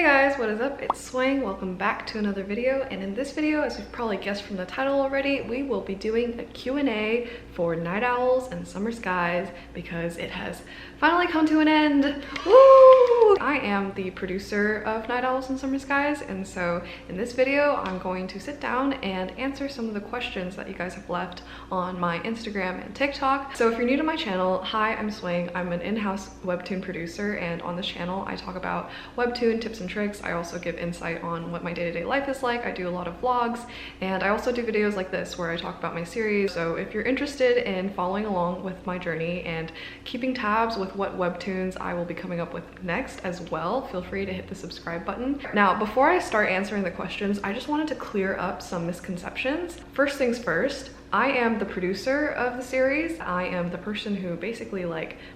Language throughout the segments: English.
Hey guys, what is up? It's Swang. Welcome back to another video, and in this video, as you've probably guessed from the title already, we will be doing a Q&A for Night Owls and Summer Skies because it has finally come to an end. Woo! I am the producer of Night Owls and Summer Skies, and so in this video I'm going to sit down and answer some of the questions that you guys have left on my Instagram and TikTok. So if you're new to my channel, hi, I'm Swang. I'm an in-house webtoon producer, and on this channel I talk about webtoon tips and tricks. I also give insight on what my day-to-day life is like. I do a lot of vlogs, and I also do videos like this where I talk about my series. So if you're interested in following along with my journey and keeping tabs with what webtoons I will be coming up with next as well, feel free to hit the subscribe button. Now, before I start answering the questions, I just wanted to clear up some misconceptions. First things first, I am the producer of the series. I am the person who basically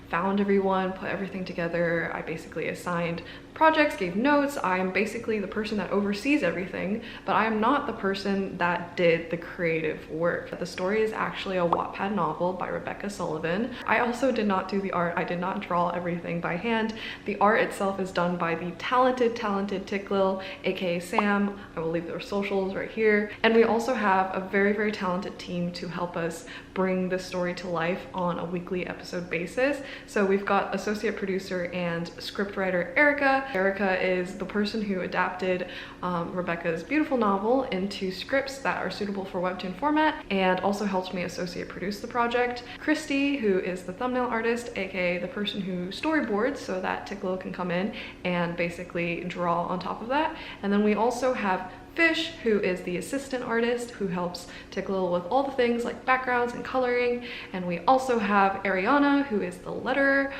found everyone, put everything together. I basically assigned projects, gave notes. I am basically the person that oversees everything, but I am not the person that did the creative work. The story is actually a Wattpad novel by Rebecca Sullivan. I also did not do the art. I did not draw everything by hand. The art itself is done by the talented Tikklil, aka Sam. I will leave their socials right here. And we also have a very talented team to help us bring the story to life on a weekly episode basis. So we've got associate producer and scriptwriter Erica. Erica is the person who adapted Rebecca's beautiful novel into scripts that are suitable for webtoon format, and also helped me associate produce the project. Christy, who is the thumbnail artist, aka the person who storyboards so that Tikklil can come in and basically draw on top of that. And then we also have Fish, who is the assistant artist who helps Tikklil with all the things like backgrounds and coloring. And we also have Ariana, who is the letterer,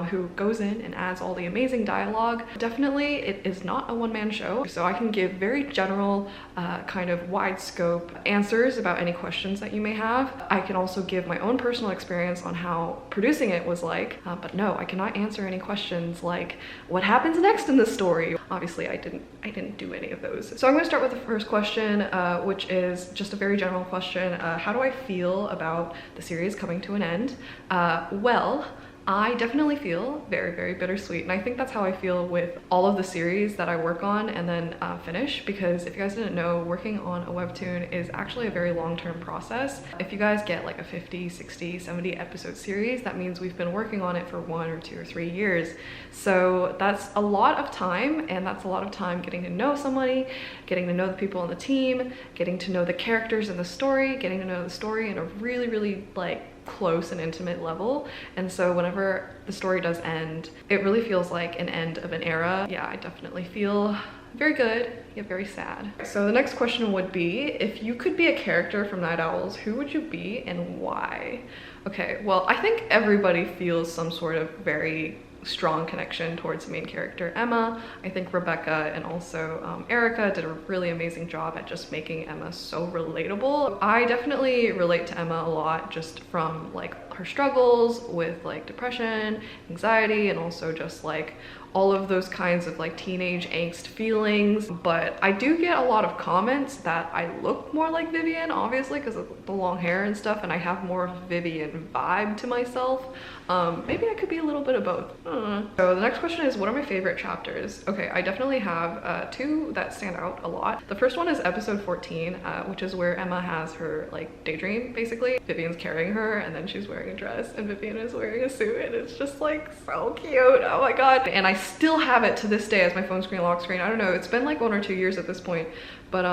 who goes in and adds all the amazing dialogue. Definitely, it is not a one-man show, so I can give very general, kind of wide scope answers about any questions that you may have. I can also give my own personal experience on how producing it was like, but no, I cannot answer any questions like what happens next in the story. Obviously, I didn't do any of those. So I'm going to start with the first question, which is just a very general question. How do I feel about the series coming to an end? Well, I definitely feel very bittersweet, and I think that's how I feel with all of the series that I work on and then finish, because if you guys didn't know, working on a webtoon is actually a very long-term process. If you guys get like a 50, 60, 70 episode series, that means we've been working on it for 1 or 2 or 3 years. So that's a lot of time, and that's a lot of time getting to know somebody, getting to know the people on the team, getting to know the characters in the story, getting to know the story in a really close and intimate level. And so whenever the story does end, it really feels like an end of an era. Yeah, I definitely feel very good, yet very sad. So the next question would be, if you could be a character from Night Owls, who would you be and why? Okay, well, I think everybody feels some sort of very strong connection towards the main character, Emma. I think Rebecca and also Erica did a really amazing job at just making Emma so relatable. I definitely relate to Emma a lot, just from her struggles with depression, anxiety, and also just all of those kinds of teenage angst feelings. But I do get a lot of comments that I look more like Vivian, obviously because of the long hair and stuff, and I have more of a Vivian vibe to myself. Maybe I could be a little bit of both. So the next question is, what are my favorite chapters? Okay, I definitely have 2 that stand out a lot. The first one is episode 14, which is where Emma has her daydream, basically. Vivian's carrying her, and then she's wearing a dress, and Vivian is wearing a suit, and it's just so cute. Oh my god. And I still have it to this day as my phone screen lock screen. I don't know, it's been 1 or 2 years at this point, but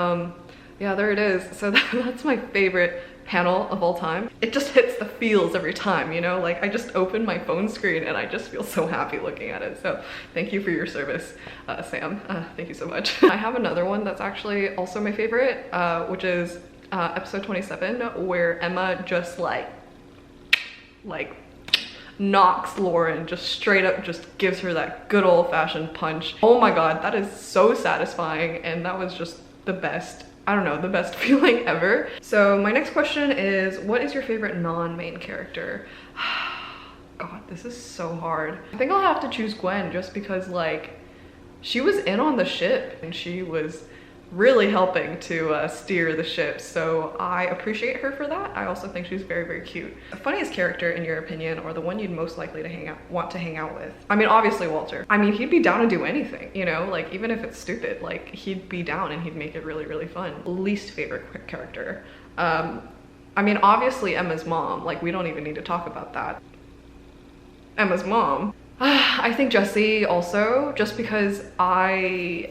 yeah, there it is. So that's my favorite panel of all time. It just hits the feels every time, you know? I just open my phone screen and I just feel so happy looking at it. So thank you for your service, Sam. Thank you so much. I have another one that's actually also my favorite, which is episode 27, where Emma just knocks Lauren, just straight up just gives her that good old-fashioned punch. Oh my god, that is so satisfying, and that was just the best, I don't know, the best feeling ever. So my next question is, what is your favorite non-main character? God, this is so hard. I think I'll have to choose Gwen, just because she was in on the ship and she was really helping to steer the ship, so I appreciate her for that. I also think she's very, very cute. The funniest character in your opinion, or the one you'd most likely to want to hang out with? I mean, obviously Walter. I mean, he'd be down to do anything, you know, like even if it's stupid, like he'd be down and he'd make it really, really fun. Least favorite character. I mean, obviously Emma's mom, like we don't even need to talk about that. Emma's mom. I think Jessie also, just because I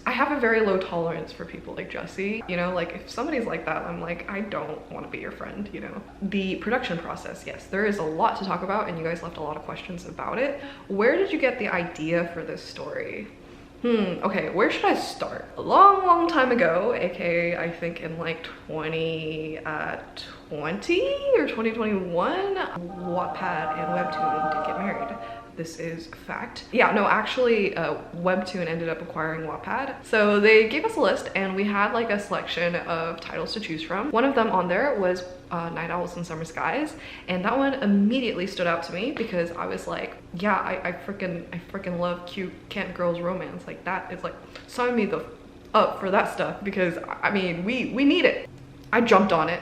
have a very low tolerance for people like Jessie, you know, like if somebody's like that, I'm like, I don't want to be your friend, you know. The production process, yes, there is a lot to talk about and you guys left a lot of questions about it. Where did you get the idea for this story? Okay, where should I start? A long, long time ago, aka I think in like 2020 or 2021, Wattpad and WEBTOON did get married. This is fact. Yeah, no, actually WEBTOON ended up acquiring Wattpad. So they gave us a list and we had like a selection of titles to choose from. One of them on there was Night Owls and Summer Skies, and that one immediately stood out to me because I was like, yeah, I freaking love cute camp girls romance. Like that is like, sign me the up for that stuff, because I mean we need it. I jumped on it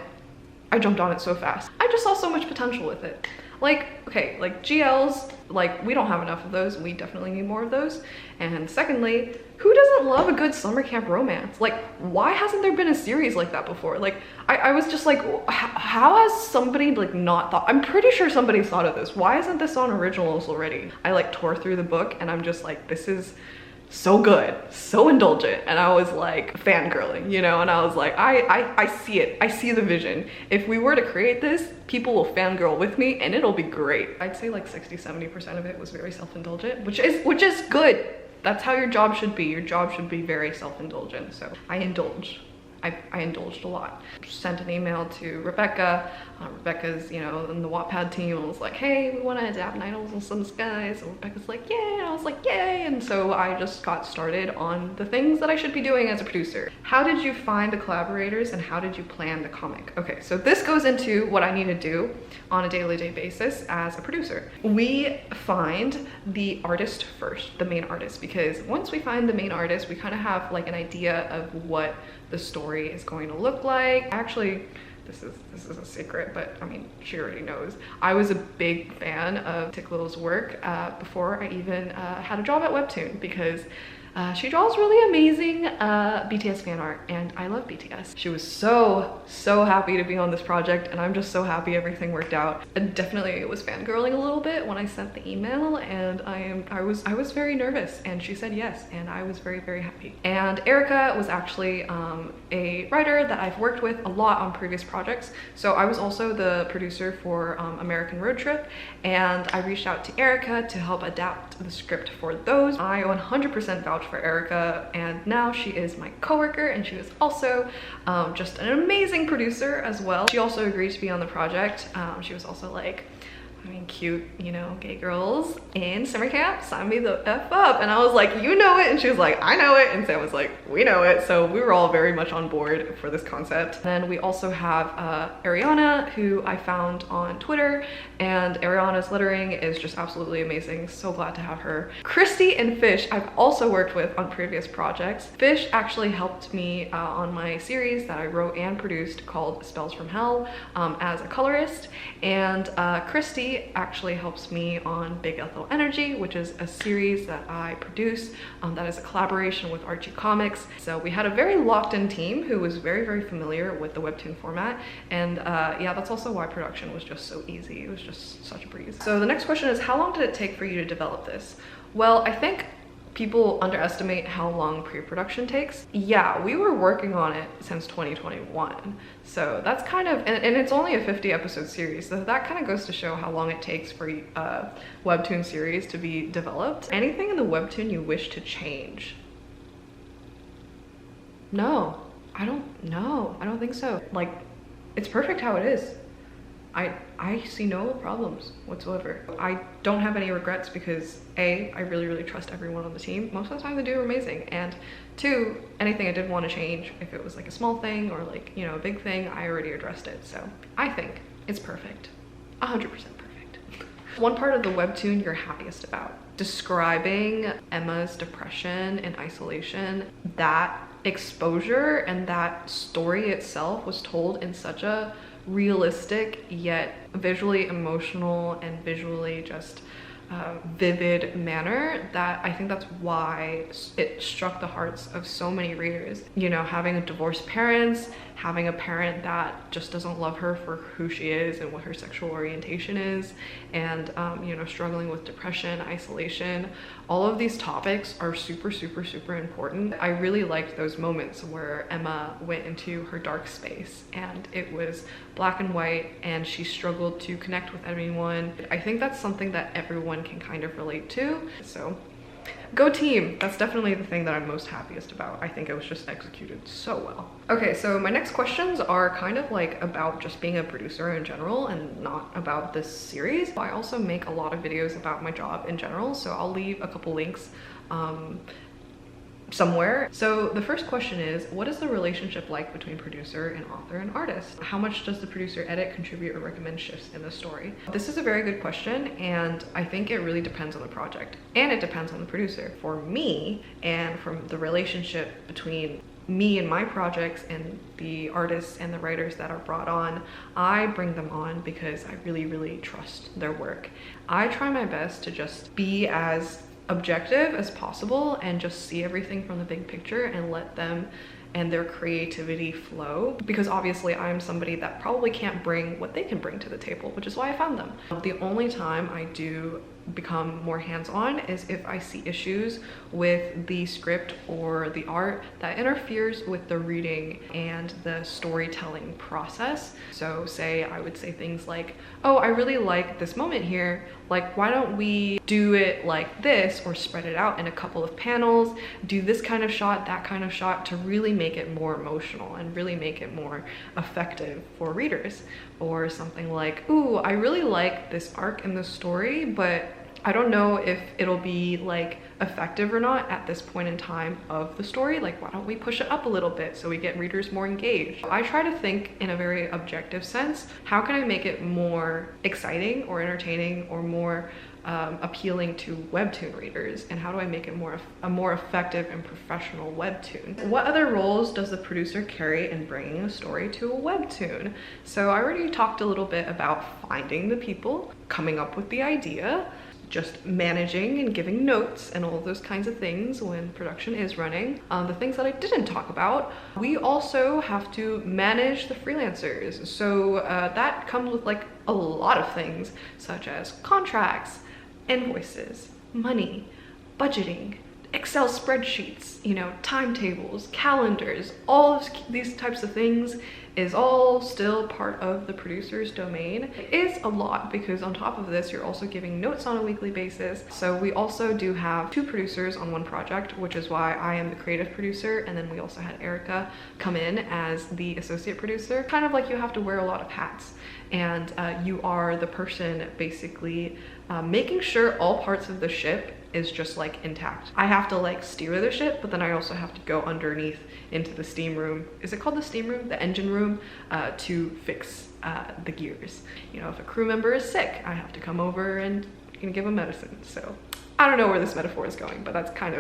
so fast. I just saw so much potential with it. Like, okay, like GLs, like we don't have enough of those. We definitely need more of those. And secondly, who doesn't love a good summer camp romance? Like, why hasn't there been a series like that before? Like, I was just like, how has somebody like not thought? I'm pretty sure somebody thought of this. Why isn't this on originals already? I like tore through the book and I'm just like, this is so good, so indulgent, and I was like fangirling, you know, and I was like, I see it, I see the vision. If we were to create this, people will fangirl with me and it'll be great. I'd say like 60-70% of it was very self-indulgent, which is good. That's how your job should be. Your job should be very self-indulgent. So I indulged. I indulged a lot. Sent an email to Rebecca. Rebecca's, you know, in the Wattpad team, and was like, hey, we want to adapt Night Owls and Summer Skies. And Rebecca's like, yay, and I was like, yay. And so I just got started on the things that I should be doing as a producer. How did you find the collaborators and how did you plan the comic? Okay, so this goes into what I need to do on a day-to-day basis as a producer. We find the artist first, the main artist, because once we find the main artist, we kind of have like an idea of what the story is going to look like. Actually, this is a secret, but I mean, she already knows. I was a big fan of Tikklil's work before I even had a job at WEBTOON, because she draws really amazing BTS fan art, and I love BTS. She was so happy to be on this project, and I'm just so happy everything worked out. And definitely was fangirling a little bit when I sent the email, and I was very nervous, and she said yes, and I was very, very happy. And Erica was actually a writer that I've worked with a lot on previous projects. So I was also the producer for American Road Trip, and I reached out to Erica to help adapt the script for those. I 100% vouch for Erica, and now she is my coworker, and she was also just an amazing producer as well. She also agreed to be on the project. She was also like, I mean, cute, you know, gay girls in summer camp, sign me the F up. And I was like, you know it. And she was like, I know it. And Sam was like, we know it. So we were all very much on board for this concept. Then we also have Ariana, who I found on Twitter, and Ariana's lettering is just absolutely amazing. So glad to have her. Christy and Fish, I've also worked with on previous projects. Fish actually helped me on my series that I wrote and produced called Spells from Hell as a colorist. And Christy actually helps me on Big Ethel Energy, which is a series that I produce that is a collaboration with Archie Comics. So we had a very locked-in team who was very, very familiar with the WEBTOON format, and yeah, that's also why production was just so easy. It was just such a breeze. So the next question is, how long did it take for you to develop this? Well, I think people underestimate how long pre-production takes. Yeah, we were working on it since 2021. So that's kind of, and it's only a 50 episode series. So that kind of goes to show how long it takes for a WEBTOON series to be developed. Anything in the WEBTOON you wish to change? No, I don't think so. Like, it's perfect how it is. I see no problems whatsoever. I don't have any regrets because A, I really, really trust everyone on the team. Most of the time they do amazing. And two, anything I did want to change, if it was like a small thing or like, you know, a big thing, I already addressed it. So I think it's perfect, 100% perfect. one part of the webtoon you're happiest about? Describing Emma's depression and isolation, that exposure and that story itself was told in such a realistic yet visually emotional and visually just vivid manner that I think that's why it struck the hearts of so many readers. You know, having divorced parents, having a parent that just doesn't love her for who she is and what her sexual orientation is, and you know, struggling with depression, isolation. All of these topics are super, super, super important. I really liked those moments where Emma went into her dark space and it was black and white and she struggled to connect with anyone. I think that's something that everyone can kind of relate to. So go team. That's definitely the thing that I'm most happiest about. I think it was just executed so well. Okay, so my next questions are kind of like about just being a producer in general and not about this series. I also make a lot of videos about my job in general, so I'll leave a couple links somewhere. So the first question is, what is the relationship like between producer and author and artist? How much does the producer edit, contribute, or recommend shifts in the story? This is a very good question, and I think it really depends on the project and it depends on the producer. For me, and from the relationship between me and my projects and the artists and the writers that are brought on, I bring them on because I really, really trust their work. I try my best to just be as objective as possible and just see everything from the big picture and let them and their creativity flow, because obviously I'm somebody that probably can't bring what they can bring to the table, which is why I found them. The only time I do become more hands-on is if I see issues with the script or the art that interferes with the reading and the storytelling process. So say I would say things like, oh, I really like this moment here, like why don't we do it like this, or spread it out in a couple of panels, do this kind of shot, that kind of shot, to really make it more emotional and really make it more effective for readers. Or something like, ooh, I really like this arc in the story, but I don't know if it'll be like effective or not at this point in time of the story. Like, why don't we push it up a little bit so we get readers more engaged? I try to think in a very objective sense, how can I make it more exciting or entertaining or more appealing to webtoon readers, and how do I make it a more effective and professional webtoon? What other roles does the producer carry in bringing a story to a webtoon? So I already talked a little bit about finding the people, coming up with the idea, just managing and giving notes and all of those kinds of things when production is running. The things that I didn't talk about, we also have to manage the freelancers. So that comes with like a lot of things, such as contracts, invoices, money, budgeting, Excel spreadsheets, you know, timetables, calendars, all of these types of things is all still part of the producer's domain. It is a lot because on top of this, you're also giving notes on a weekly basis. So we also do have 2 producers on one project, which is why I am the creative producer. And then we also had Erica come in as the associate producer. Kind of like you have to wear a lot of hats, and you are the person basically making sure all parts of the ship is just like intact. I have to like steer the ship, but then I also have to go underneath into the steam room. Is it called the steam room? The engine room, to fix the gears. You know, if a crew member is sick, I have to come over and give them medicine. So I don't know where this metaphor is going, but that's kind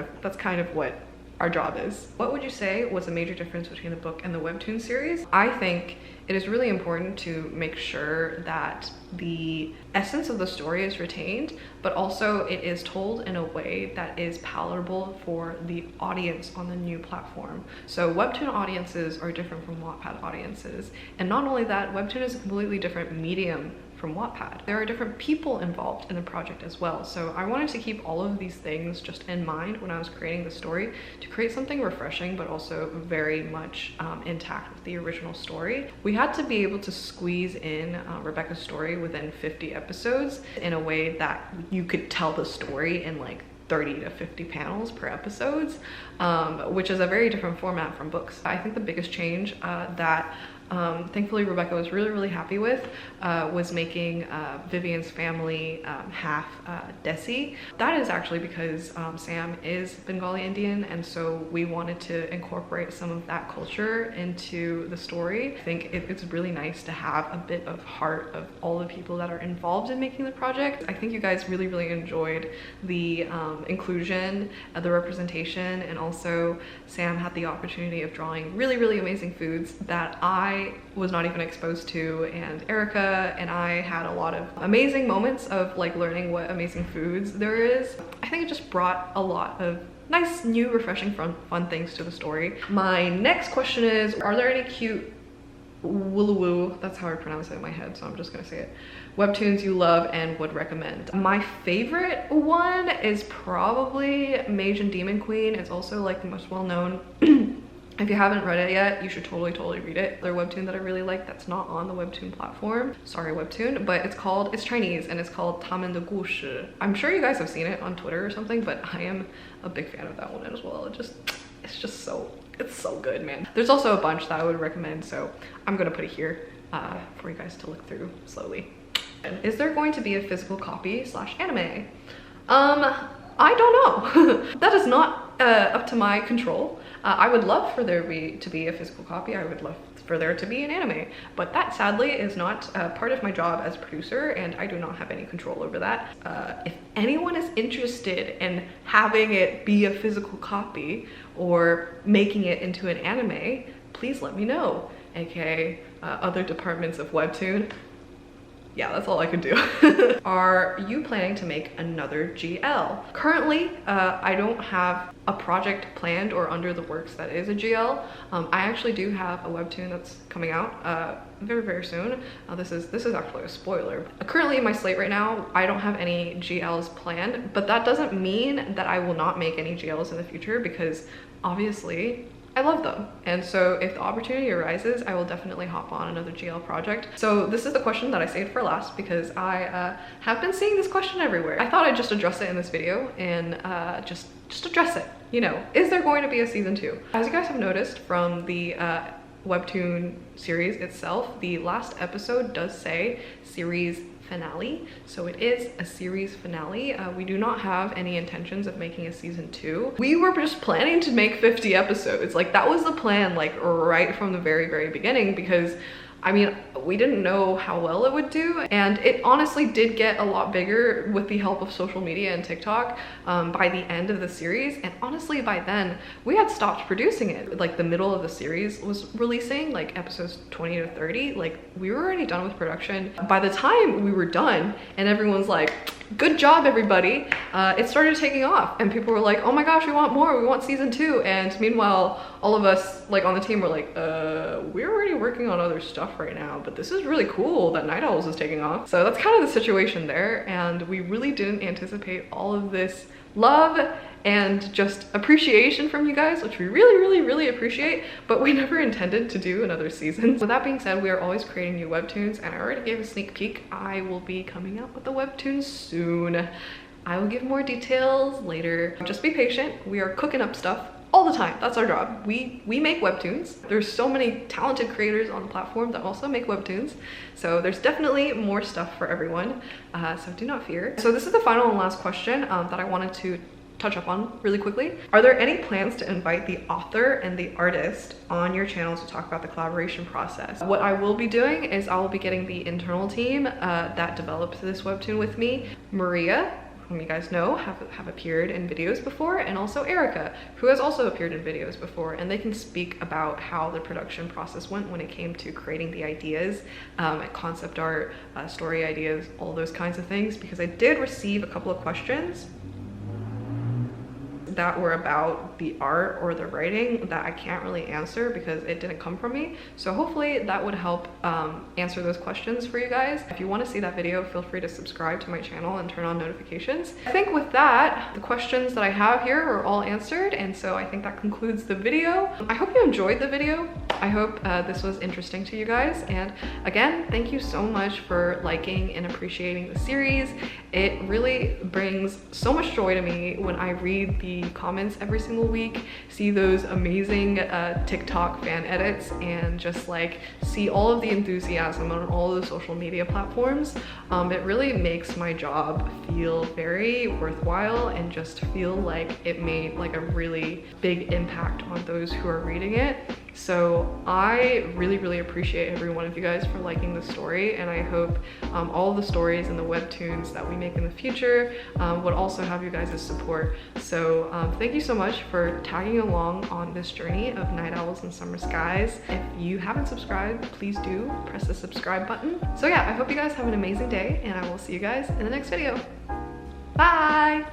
of what our job is. What would you say was a major difference between the book and the webtoon series? I think it is really important to make sure that the essence of the story is retained, but also it is told in a way that is palatable for the audience on the new platform. So webtoon audiences are different from Wattpad audiences. And not only that, webtoon is a completely different medium from Wattpad. There are different people involved in the project as well. So I wanted to keep all of these things just in mind when I was creating the story, to create something refreshing, but also very much intact with the original story. We had to be able to squeeze in Rebecca's story within 50 episodes in a way that you could tell the story in like 30 to 50 panels per episodes, which is a very different format from books. I think the biggest change that thankfully Rebecca was really happy with, was making Vivian's family half Desi. That is actually because Sam is Bengali Indian, and so we wanted to incorporate some of that culture into the story. I think it's really nice to have a bit of heart of all the people that are involved in making the project. I think you guys really enjoyed the inclusion, the representation, and also Sam had the opportunity of drawing really amazing foods that I was not even exposed to, and Erica and I had a lot of amazing moments of like learning what amazing foods there is. I think it just brought a lot of nice, new, refreshing, fun things to the story. My next question is, are there any cute wooloo, that's how I pronounce it in my head, so I'm just gonna say it, webtoons you love and would recommend? My favorite one is probably Mage and Demon Queen. It's also like the most well-known. If you haven't read it yet, you should totally read it. Their webtoon that I really like that's not on the webtoon platform, sorry webtoon, but it's Chinese and it's called 他们的故事. I'm sure you guys have seen it on Twitter or something, but I am a big fan of that one as well. It's so good, man. There's also a bunch that I would recommend, so I'm gonna put it here for you guys to look through slowly. Is there going to be a physical copy / anime? I don't know. That is not up to my control. I would love for there to be a physical copy. I would love for there to be an anime, but that sadly is not part of my job as a producer, and I do not have any control over that. If anyone is interested in having it be a physical copy or making it into an anime, please let me know, aka other departments of Webtoon. Yeah, that's all I could do. Are you planning to make another GL? Currently, I don't have a project planned or under the works that is a GL. I actually do have a webtoon that's coming out very soon. This is actually a spoiler. Currently in my slate right now, I don't have any GLs planned, but that doesn't mean that I will not make any GLs in the future, because obviously I love them. And so if the opportunity arises, I will definitely hop on another GL project. So this is the question that I saved for last because I have been seeing this question everywhere. I thought I'd just address it in this video and just address it. You know, is there going to be a season 2? As you guys have noticed from the webtoon series itself, the last episode does say series finale, so it is a series finale. We do not have any intentions of making a season 2. We were just planning to make 50 episodes. Like, that was the plan, like right from the very beginning, because I mean, we didn't know how well it would do, and it honestly did get a lot bigger with the help of social media and TikTok by the end of the series. And honestly, by then we had stopped producing it. Like, the middle of the series was releasing, like episodes 20 to 30, like we were already done with production. By the time we were done and everyone's like, good job everybody, it started taking off and people were like, oh my gosh, we want more, we want season 2. And meanwhile, all of us like on the team were like, we're already working on other stuff right now, but this is really cool that Night Owls is taking off. So that's kind of the situation there, and we really didn't anticipate all of this love and just appreciation from you guys, which we really appreciate, but we never intended to do another season. With that being said, we are always creating new webtoons, and I already gave a sneak peek. I will be coming out with a webtoon soon. I will give more details later. Just be patient. We are cooking up stuff all the time. That's our job. We make webtoons. There's so many talented creators on the platform that also make webtoons, so there's definitely more stuff for everyone, so do not fear. So this is the final and last question that I wanted to touch up on really quickly. Are there any plans to invite the author and the artist on your channel to talk about the collaboration process? What I will be doing is I will be getting the internal team that developed this webtoon with me, Maria, whom you guys know have appeared in videos before, and also Erica, who has also appeared in videos before, and they can speak about how the production process went when it came to creating the ideas, concept art, story ideas, all those kinds of things, because I did receive a couple of questions that were about the art or the writing that I can't really answer because it didn't come from me. So hopefully that would help answer those questions for you guys. If you want to see that video, feel free to subscribe to my channel and turn on notifications. I think with that, the questions that I have here are all answered, and so I think that concludes the video. I hope you enjoyed the video. I hope this was interesting to you guys, and again, thank you so much for liking and appreciating the series. It really brings so much joy to me when I read the the comments every single week, see those amazing TikTok fan edits, and just like see all of the enthusiasm on all of the social media platforms. It really makes my job feel very worthwhile and just feel like it made like a really big impact on those who are reading it. So I really appreciate every one of you guys for liking the story, and I hope all of the stories and the webtoons that we make in the future would also have you guys' support. So thank you so much for tagging along on this journey of Night Owls and Summer Skies. If you haven't subscribed, please do press the subscribe button. So yeah, I hope you guys have an amazing day, and I will see you guys in the next video. Bye!